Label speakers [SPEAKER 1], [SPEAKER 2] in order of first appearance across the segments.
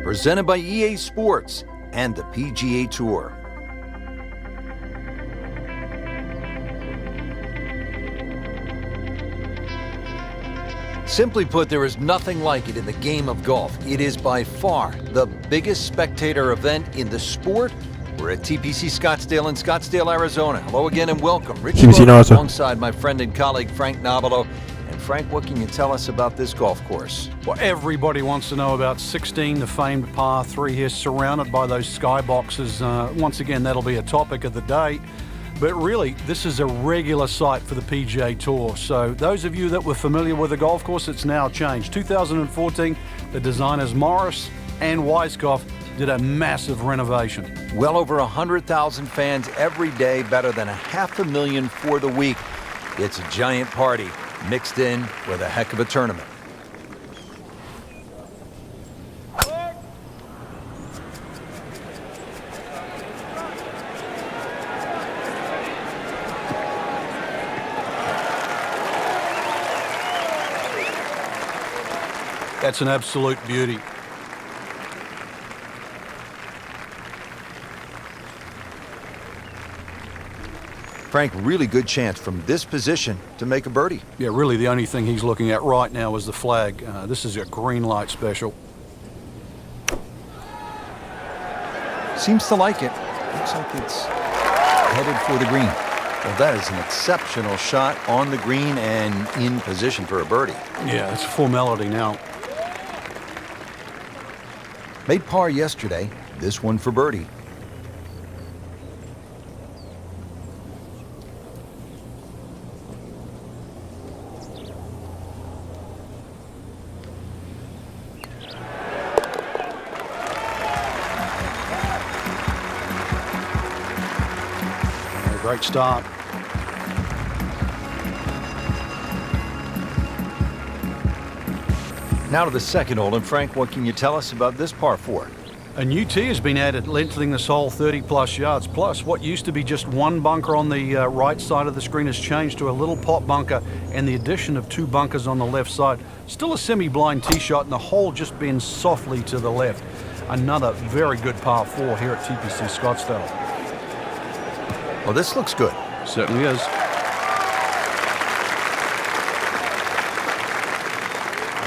[SPEAKER 1] presented by EA Sports and the PGA Tour. Simply put, there is nothing like it in the game of golf. It is by far the biggest spectator event in the sport. We're at TPC Scottsdale in Scottsdale, Arizona. Hello again and welcome. Rich Rhodes alongside my friend and colleague Frank Nobilo. And Frank, what can you tell us about this golf course?
[SPEAKER 2] Well, everybody wants to know about 16, the famed par 3 here, surrounded by those skyboxes. Once again, that'll be a topic of the day. But really, this is a regular site for the PGA Tour. So those of you that were familiar with the golf course, it's now changed. 2014, the designers Morris and Weiskopf did a massive renovation.
[SPEAKER 1] Well over 100,000 fans every day, better than 500,000 for the week. It's a giant party mixed in with a heck of a tournament.
[SPEAKER 2] That's an absolute beauty.
[SPEAKER 1] Frank, really good chance from this position to make a birdie.
[SPEAKER 2] Yeah, really the only thing he's looking at right now is the flag. This is a green light special.
[SPEAKER 1] Seems to like it. Looks like it's headed for the green. Well, that is an exceptional shot on the green and in position for a birdie.
[SPEAKER 2] Yeah, it's a formality now.
[SPEAKER 1] Made par yesterday, this one for birdie.
[SPEAKER 2] Great start.
[SPEAKER 1] Now to the second hole, and Frank, what can you tell us about this par 4?
[SPEAKER 2] A new tee has been added, lengthening this hole 30-plus yards. Plus, what used to be just one bunker on the right side of the screen has changed to a little pot bunker, and the addition of 2 bunkers on the left side. Still a semi-blind tee shot, and the hole just bends softly to the left. Another very good par 4 here at TPC Scottsdale.
[SPEAKER 1] Well, this looks good.
[SPEAKER 2] Certainly is.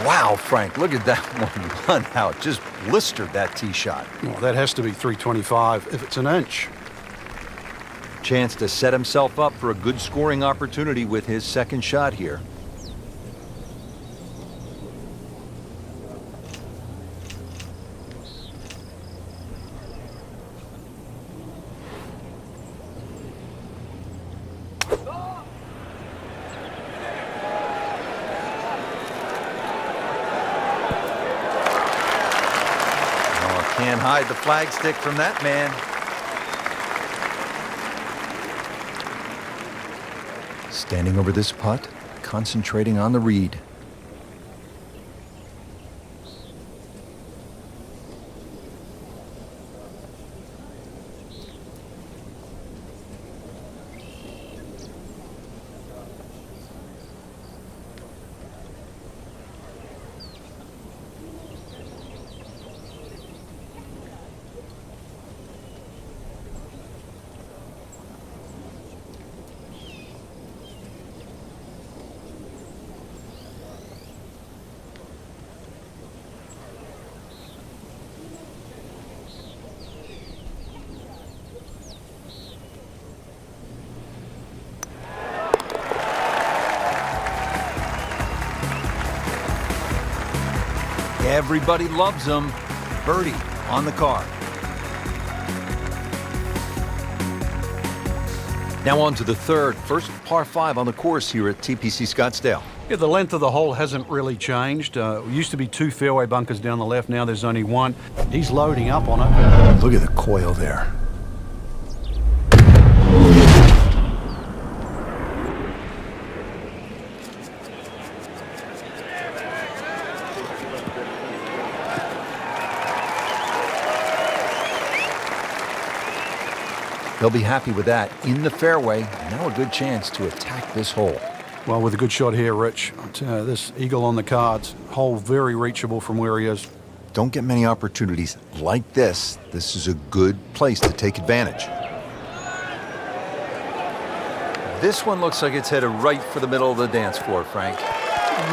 [SPEAKER 1] Wow, Frank, look at that one run out. Just blistered that tee shot.
[SPEAKER 2] Well, that has to be 325 if it's an inch.
[SPEAKER 1] Chance to set himself up for a good scoring opportunity with his second shot here. Can't hide the flagstick from that man. Standing over this putt, concentrating on the read. Everybody loves him. Birdie on the card. Now on to the third, first par 5 on the course here at TPC Scottsdale.
[SPEAKER 2] Yeah, the length of the hole hasn't really changed. Used to be 2 fairway bunkers down the left. Now there's only 1. He's loading up on it.
[SPEAKER 1] Look at the coil there. They'll be happy with that in the fairway. Now a good chance to attack this hole.
[SPEAKER 2] Well, with a good shot here, Rich. This eagle on the cards. Hole very reachable from where he is.
[SPEAKER 1] Don't get many opportunities like this. This is a good place to take advantage. This one looks like it's headed right for the middle of the dance floor, Frank.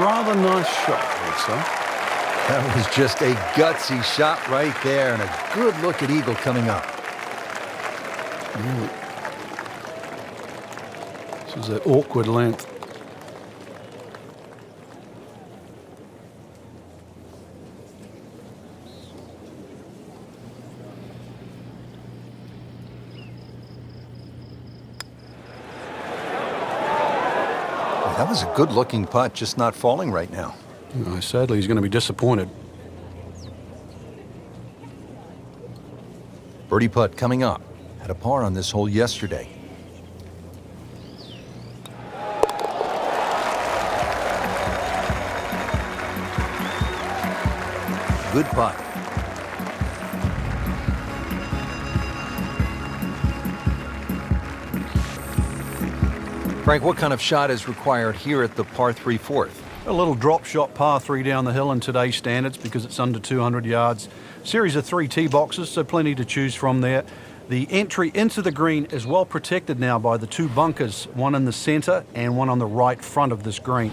[SPEAKER 2] Rather nice shot, I would say.
[SPEAKER 1] That was just a gutsy shot right there, and a good look at eagle coming up.
[SPEAKER 2] This is an awkward length.
[SPEAKER 1] That was a good-looking putt, just not falling right now.
[SPEAKER 2] Sadly, he's going to be disappointed.
[SPEAKER 1] Birdie putt coming up. Had a par on this hole yesterday. Good putt. Frank, what kind of shot is required here at the par 3 fourth?
[SPEAKER 2] A little drop shot par 3 down the hill in today's standards because it's under 200 yards. Series of 3 tee boxes, so plenty to choose from there. The entry into the green is well protected now by the 2 bunkers, one in the center and one on the right front of this green.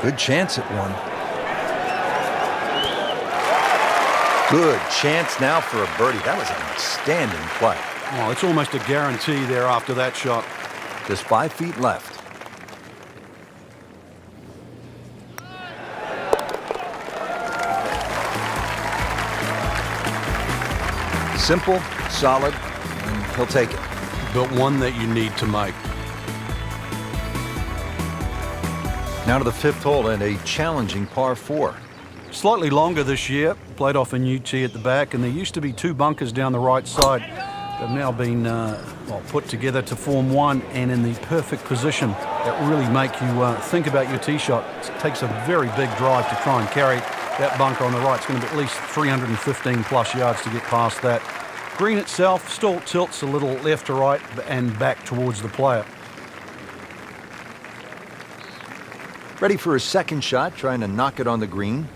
[SPEAKER 1] Good chance at one. Good chance now for a birdie. That was an outstanding play.
[SPEAKER 2] Oh, it's almost a guarantee there after that shot.
[SPEAKER 1] Just 5 feet left. Simple, solid, and he'll take it.
[SPEAKER 2] But one that you need to make.
[SPEAKER 1] Now to the 5th hole and a challenging par 4.
[SPEAKER 2] Slightly longer this year, played off a new tee at the back, and there used to be 2 bunkers down the right side. They've now been put together to form one and in the perfect position that really make you think about your tee shot. It takes a very big drive to try and carry that bunker on the right. It's going to be at least 315 plus yards to get past that. Green itself still tilts a little left to right and back towards the player.
[SPEAKER 1] Ready for a second shot, trying to knock it on the green.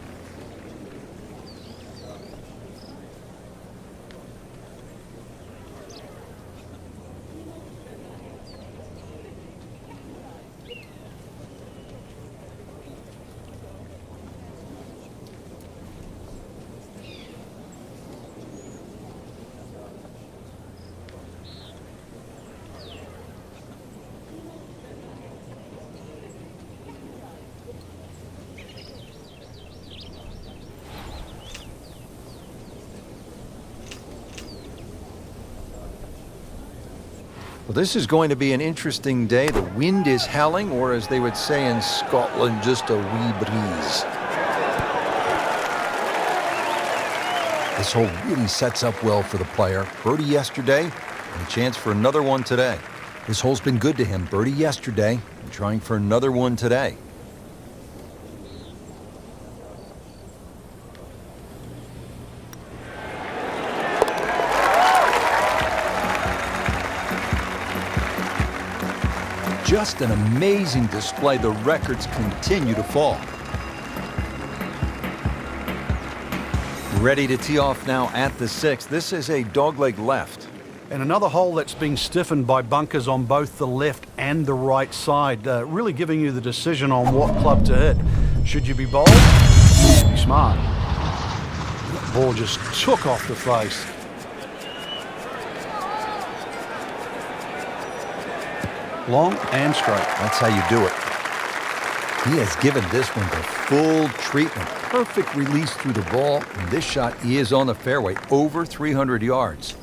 [SPEAKER 1] Well, this is going to be an interesting day. The wind is howling, or as they would say in Scotland, just a wee breeze. This hole really sets up well for the player. Birdie yesterday, and a chance for another one today. This hole's been good to him. Birdie yesterday, and trying for another one today. Just an amazing display. The records continue to fall. Ready to tee off now at the 6th. This is a dogleg left.
[SPEAKER 2] And another hole that's been stiffened by bunkers on both the left and the right side, really giving you the decision on what club to hit. Should you be bold? Be smart. That ball just took off the face. Long and straight.
[SPEAKER 1] That's how you do it. He has given this one the full treatment. Perfect release through the ball. And this shot is on the fairway, over 300 yards.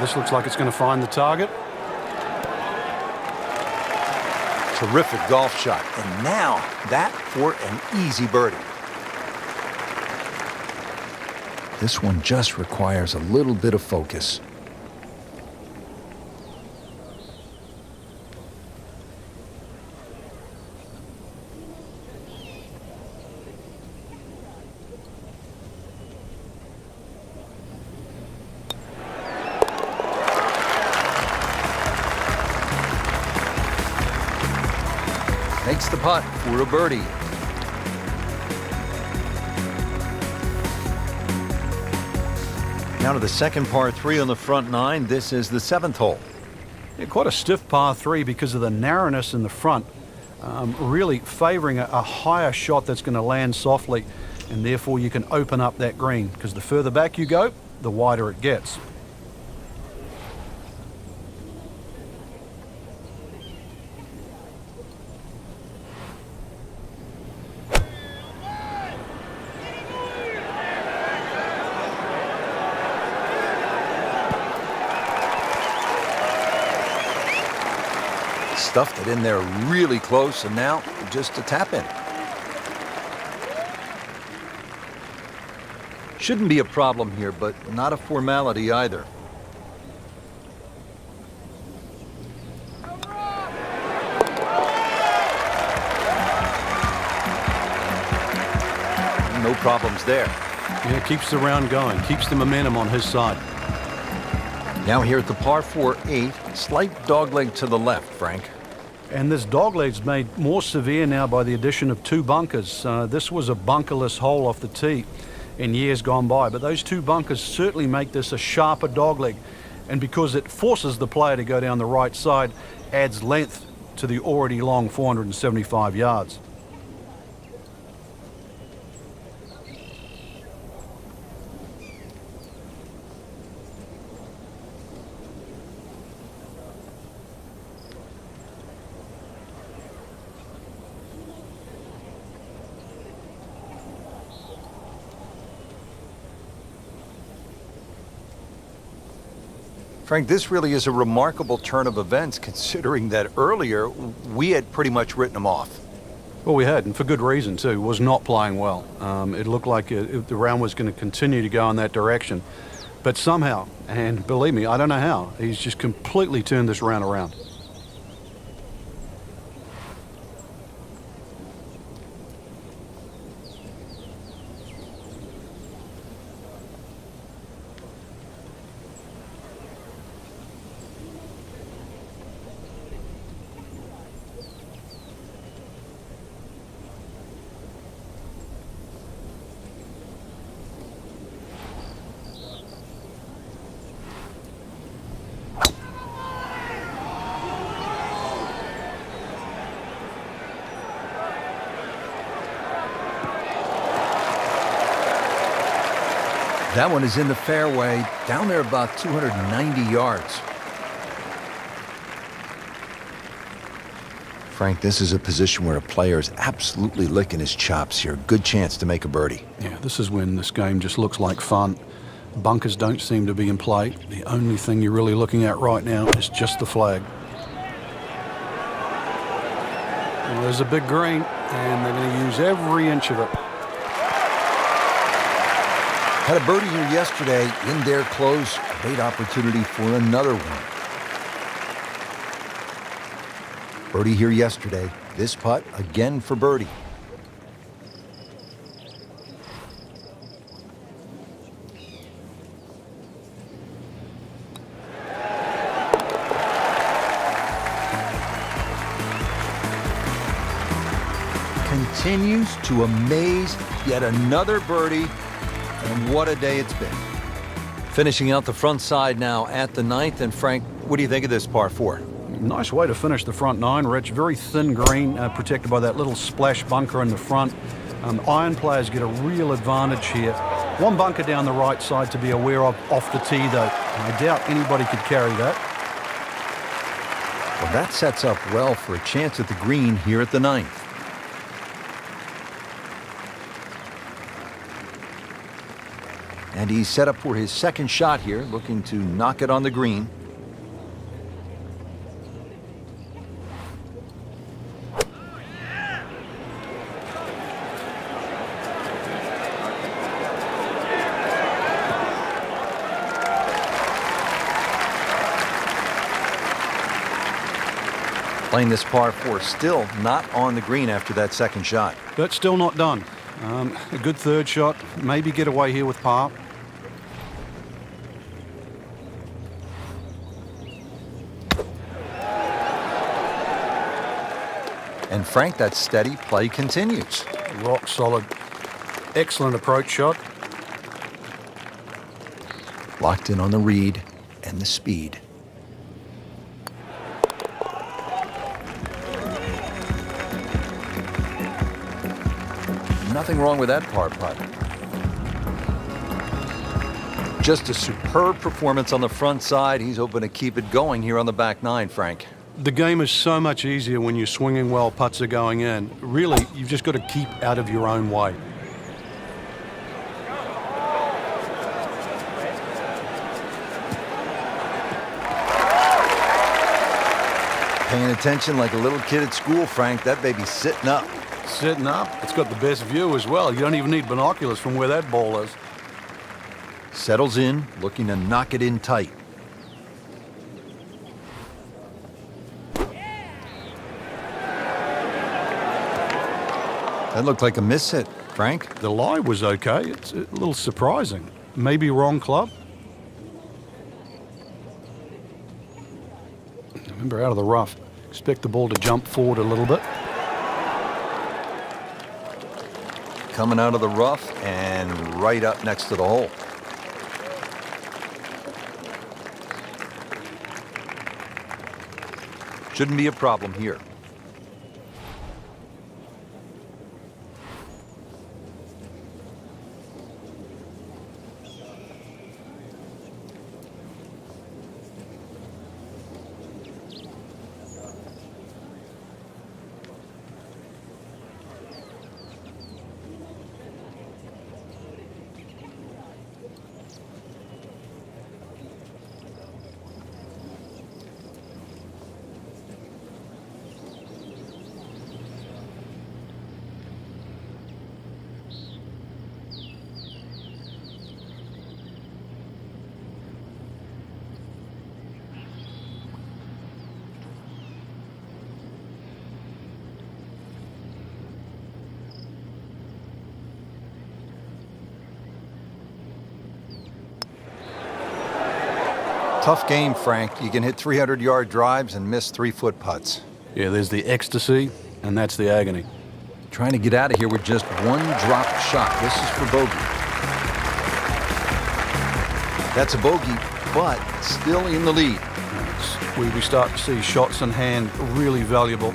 [SPEAKER 2] This looks like it's going to find the target.
[SPEAKER 1] Terrific golf shot. And now that for an easy birdie. This one just requires a little bit of focus. the putt for a birdie. Now to the second par 3 on the front 9. This is the 7th hole.
[SPEAKER 2] Yeah, quite a stiff par 3 because of the narrowness in the front, really favouring a higher shot that's going to land softly, and therefore you can open up that green, because the further back you go, the wider it gets.
[SPEAKER 1] Stuffed it in there really close, and now just a tap in. Shouldn't be a problem here, but not a formality either. No problems there.
[SPEAKER 2] Yeah, keeps the round going, keeps the momentum on his side.
[SPEAKER 1] Now here at the par 4 8, slight dogleg to the left, Frank.
[SPEAKER 2] And this dogleg's made more severe now by the addition of 2 bunkers. This was a bunkerless hole off the tee in years gone by, but those 2 bunkers certainly make this a sharper dogleg. And because it forces the player to go down the right side, adds length to the already long 475 yards.
[SPEAKER 1] Frank, this really is a remarkable turn of events, considering that earlier we had pretty much written him off.
[SPEAKER 2] Well, we had, and for good reason too. Was not playing well. It looked like the round was going to continue to go in that direction. But somehow, and believe me, I don't know how, he's just completely turned this round around.
[SPEAKER 1] That one is in the fairway, down there about 290 yards. Frank, this is a position where a player is absolutely licking his chops here. Good chance to make a birdie.
[SPEAKER 2] Yeah, this is when this game just looks like fun. Bunkers don't seem to be in play. The only thing you're really looking at right now is just the flag. Well, there's a big green, and they're going to use every inch of it.
[SPEAKER 1] Had a birdie here yesterday in their close. Great opportunity for another one. Birdie here yesterday. This putt again for birdie. Continues to amaze. Yet another birdie. And what a day it's been. Finishing out the front side now at the 9th. And Frank, what do you think of this par 4?
[SPEAKER 2] Nice way to finish the front 9, Rich. Very thin green, protected by that little splash bunker in the front. Iron players get a real advantage here. One bunker down the right side to be aware of off the tee, though. I doubt anybody could carry that.
[SPEAKER 1] Well, that sets up well for a chance at the green here at the 9th. And he's set up for his second shot here, looking to knock it on the green. Playing this par 4, still not on the green after that second shot.
[SPEAKER 2] But still not done. A good third shot, maybe get away here with par.
[SPEAKER 1] And Frank, that steady play continues.
[SPEAKER 2] Rock solid. Excellent approach shot.
[SPEAKER 1] Locked in on the read and the speed. Nothing wrong with that par putt. Just a superb performance on the front side. He's hoping to keep it going here on the back nine, Frank.
[SPEAKER 2] The game is so much easier when you're swinging well, putts are going in. Really, you've just got to keep out of your own way.
[SPEAKER 1] Paying attention like a little kid at school, Frank. That baby's sitting up.
[SPEAKER 2] Sitting up. It's got the best view as well. You don't even need binoculars from where that ball is.
[SPEAKER 1] Settles in, looking to knock it in tight. That looked like a miss hit, Frank.
[SPEAKER 2] The lie was okay. It's a little surprising. Maybe wrong club. Remember, out of the rough. Expect the ball to jump forward a little bit.
[SPEAKER 1] Coming out of the rough and right up next to the hole. Shouldn't be a problem here. Tough game, Frank. You can hit 300-yard drives and miss 3-foot putts.
[SPEAKER 2] Yeah, there's the ecstasy, and that's the agony.
[SPEAKER 1] Trying to get out of here with just one drop shot. This is for bogey. That's a bogey, but still in the lead.
[SPEAKER 2] It's where we start to see shots in hand really valuable.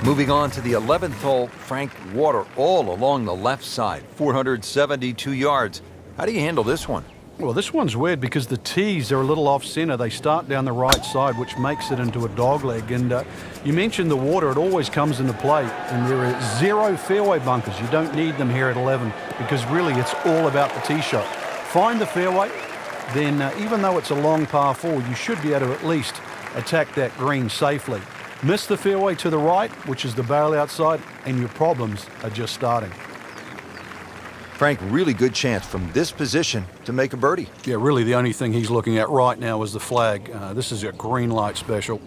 [SPEAKER 1] Moving on to the 11th hole, Frank, water all along the left side, 472 yards. How do you handle this one?
[SPEAKER 2] Well, this one's weird because the tees are a little off-center. They start down the right side, which makes it into a dogleg. And you mentioned the water. It always comes into play. And there are 0 fairway bunkers. You don't need them here at 11 because really it's all about the tee shot. Find the fairway, then even though it's a long par 4, you should be able to at least attack that green safely. Miss the fairway to the right, which is the barrel outside, and your problems are just starting.
[SPEAKER 1] Frank, really good chance from this position to make a birdie.
[SPEAKER 2] Yeah, really the only thing he's looking at right now is the flag. This is a green light special.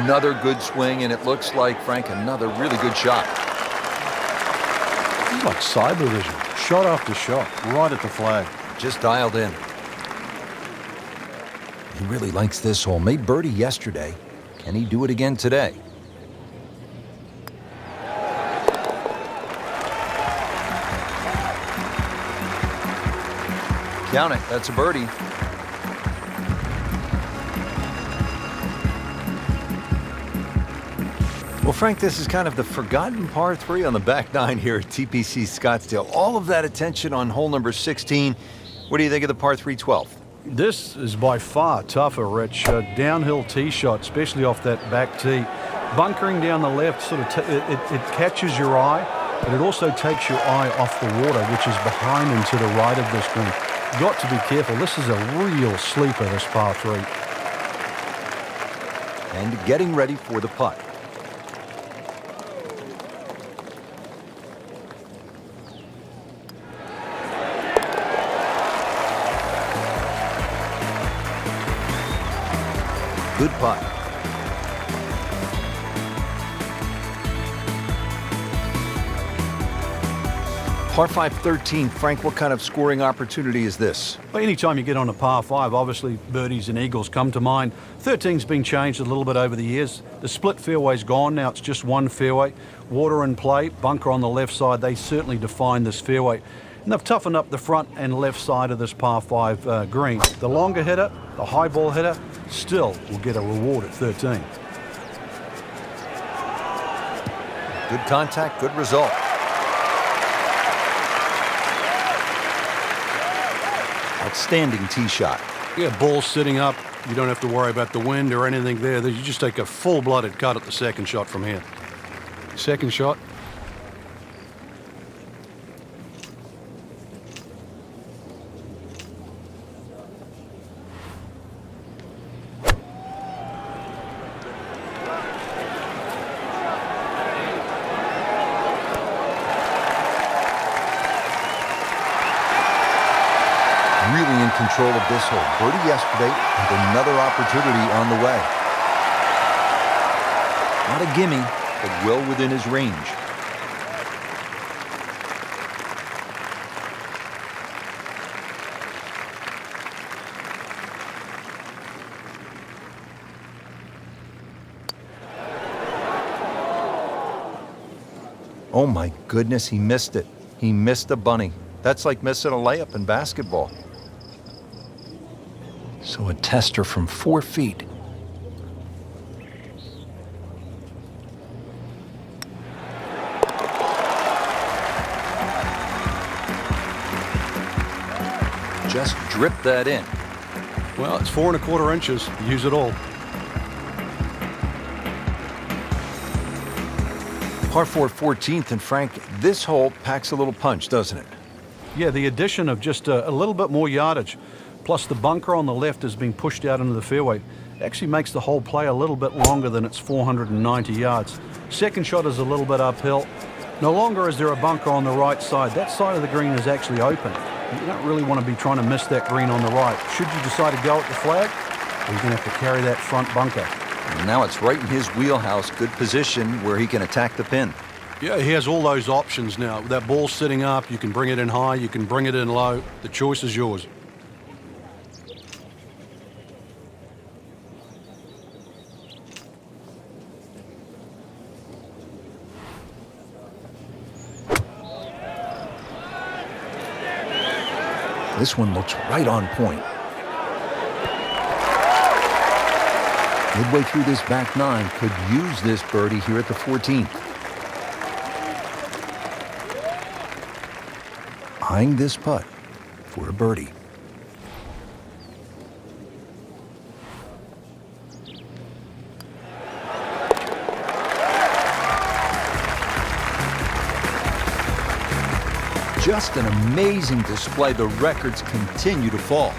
[SPEAKER 1] Another good swing, and it looks like, Frank, another really good shot.
[SPEAKER 2] It's like cyber vision. Shot after shot, right at the flag.
[SPEAKER 1] Just dialed in. He really likes this hole. Made birdie yesterday. Can he do it again today? Count it. That's a birdie. Well, Frank, this is kind of the forgotten par 3 on the back nine here at TPC Scottsdale. All of that attention on hole number 16. What do you think of the par 3 12th?
[SPEAKER 2] This is by far tougher, Rich. Downhill tee shot, especially off that back tee. Bunkering down the left sort of it catches your eye, but it also takes your eye off the water, which is behind and to the right of this green. Got to be careful. This is a real sleeper, this par 3.
[SPEAKER 1] And getting ready for the putt. Good putt. Par 5 13, Frank, what kind of scoring opportunity is this?
[SPEAKER 2] Well, anytime you get on a par 5, obviously birdies and eagles come to mind. 13's been changed a little bit over the years. The split fairway's gone, now it's just one fairway. Water in play, bunker on the left side, they certainly define this fairway. And they've toughened up the front and left side of this par 5 green. The longer hitter, the high ball hitter, still will get a reward at 13.
[SPEAKER 1] Good contact, good result. Outstanding tee shot.
[SPEAKER 2] Yeah, ball sitting up. You don't have to worry about the wind or anything there. You just take a full-blooded cut at the second shot from here. Second shot.
[SPEAKER 1] Really in control of this hole. Birdie yesterday and another opportunity on the way. Not a gimme, but well within his range. Oh my goodness, he missed it. He missed the bunny. That's like missing a layup in basketball. So a tester from 4 feet. Just drip that in.
[SPEAKER 2] Well, it's 4 1/4 inches. Use it all.
[SPEAKER 1] Par 4 14th, and Frank, this hole packs a little punch, doesn't it?
[SPEAKER 2] Yeah, the addition of just a little bit more yardage, plus the bunker on the left has been pushed out into the fairway, actually makes the hole play a little bit longer than its 490 yards. Second shot is a little bit uphill. No longer is there a bunker on the right side. That side of the green is actually open. You don't really want to be trying to miss that green on the right. Should you decide to go at the flag, you're going to have to carry that front bunker.
[SPEAKER 1] And now it's right in his wheelhouse. Good position where he can attack the pin.
[SPEAKER 2] Yeah, he has all those options now. With that ball sitting up, you can bring it in high, you can bring it in low. The choice is yours.
[SPEAKER 1] This one looks right on point. Midway through this back nine, could use this birdie here at the 14th. Eyeing this putt for a birdie. Just an amazing display. The records continue to fall.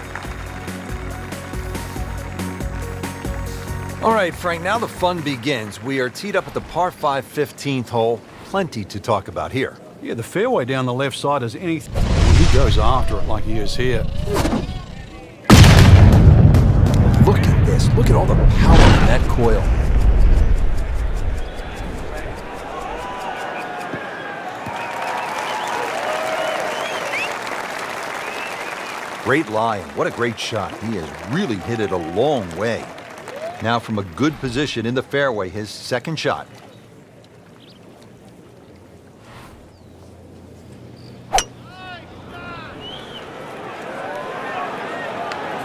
[SPEAKER 1] All right, Frank, now the fun begins. We are teed up at the par 5 15th hole. Plenty to talk about here.
[SPEAKER 2] Yeah, the fairway down the left side is anything. He goes after it like he is here.
[SPEAKER 1] Look at this. Look at all the power in that coil. Great lie, and what a great shot. He has really hit it a long way. Now from a good position in the fairway, his second shot.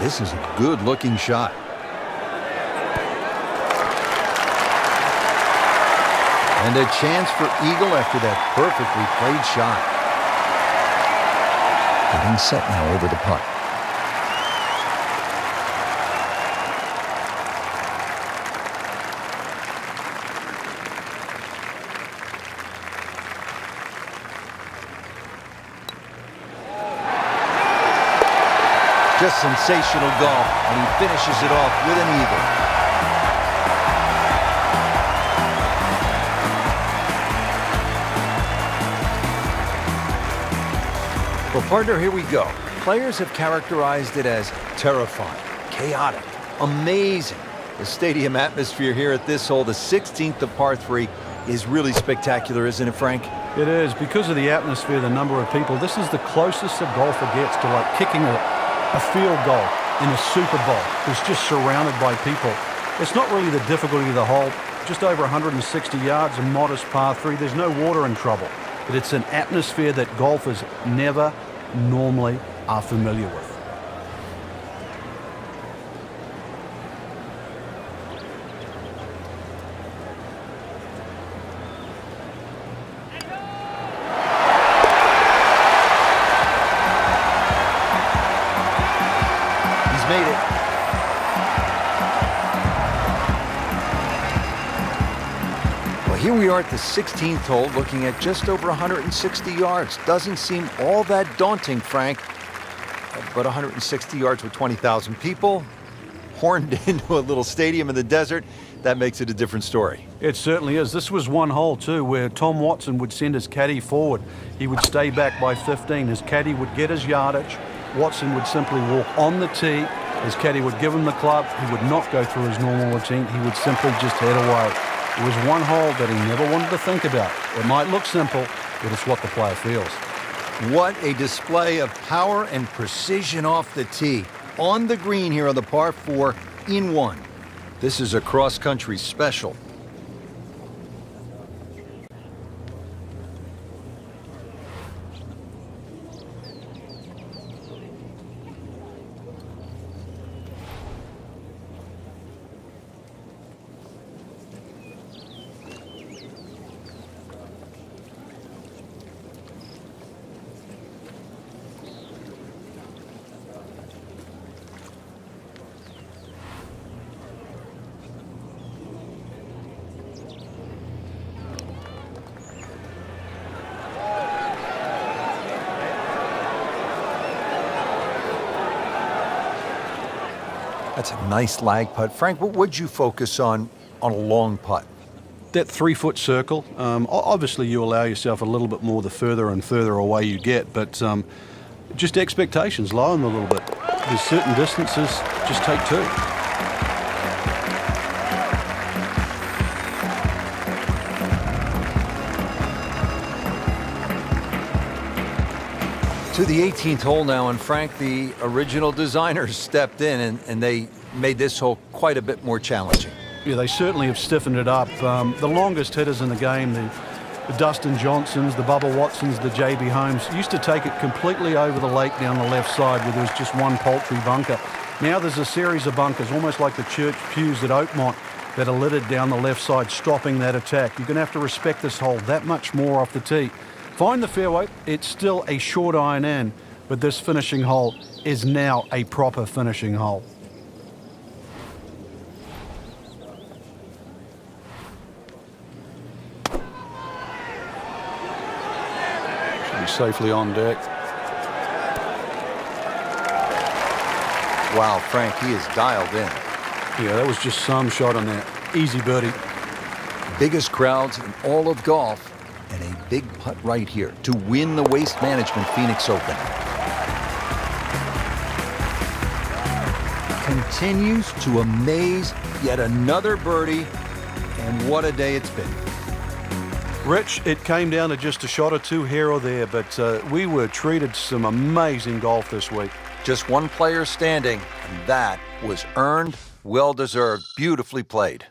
[SPEAKER 1] This is a good-looking shot. And a chance for eagle after that perfectly played shot. Getting set now over the putt. Just sensational golf, and he finishes it off with an eagle. Well, partner, here we go. Players have characterized it as terrifying, chaotic, amazing. The stadium atmosphere here at this hole, the 16th of par 3, is really spectacular, isn't it, Frank?
[SPEAKER 2] It is. Because of the atmosphere, the number of people, this is the closest a golfer gets to like kicking a field goal in a Super Bowl. It's just surrounded by people. It's not really the difficulty of the hole. Just over 160 yards, a modest par 3. There's no water in trouble. But it's an atmosphere that golfers never normally are familiar with.
[SPEAKER 1] He's made it. Well, here we are at the 16th hole, looking at just over 160 yards. Doesn't seem all that daunting, Frank. But 160 yards with 20,000 people, horned into a little stadium in the desert, that makes it a different story.
[SPEAKER 2] It certainly is. This was one hole, too, where Tom Watson would send his caddy forward. He would stay back by 15. His caddy would get his yardage. Watson would simply walk on the tee. His caddy would give him the club. He would not go through his normal routine. He would simply just head away. It was one hole that he never wanted to think about. It might look simple, but it's what the player feels.
[SPEAKER 1] What a display of power and precision off the tee. On the green here on the par 4 in 1. This is a cross-country special. That's a nice lag putt. Frank, what would you focus on a long putt?
[SPEAKER 2] That 3-foot circle, obviously you allow yourself a little bit more the further and further away you get, but just expectations, lower them a little bit. There's certain distances, just take 2.
[SPEAKER 1] To the 18th hole now, and Frank, the original designers stepped in and they made this hole quite a bit more challenging.
[SPEAKER 2] Yeah, they certainly have stiffened it up. The longest hitters in the game, the Dustin Johnsons, the Bubba Watsons, the J.B. Holmes, used to take it completely over the lake down the left side where there was just one paltry bunker. Now there's a series of bunkers, almost like the church pews at Oakmont, that are littered down the left side, stopping that attack. You're going to have to respect this hole that much more off the tee. Find the fairway. It's still a short iron in, but this finishing hole is now a proper finishing hole. Should be safely on deck.
[SPEAKER 1] Wow, Frank, he is dialed in.
[SPEAKER 2] Yeah, that was just some shot on that. Easy birdie.
[SPEAKER 1] Biggest crowds in all of golf. And a big putt right here to win the Waste Management Phoenix Open. Continues to amaze, yet another birdie, and what a day it's been.
[SPEAKER 2] Rich, it came down to just a shot or two here or there, but we were treated some amazing golf this week.
[SPEAKER 1] Just one player standing, and that was earned, well-deserved, beautifully played.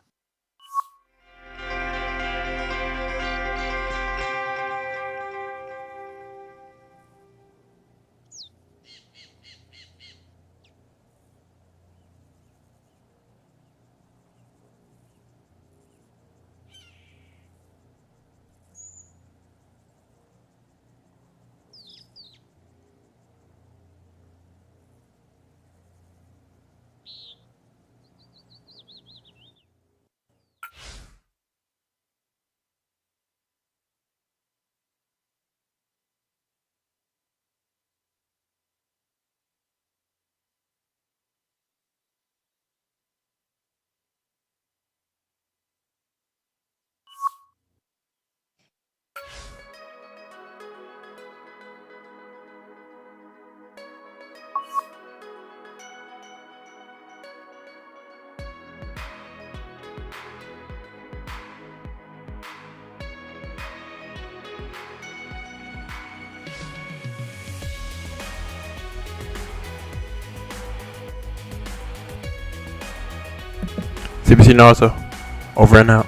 [SPEAKER 3] CBC Naruto, over and out.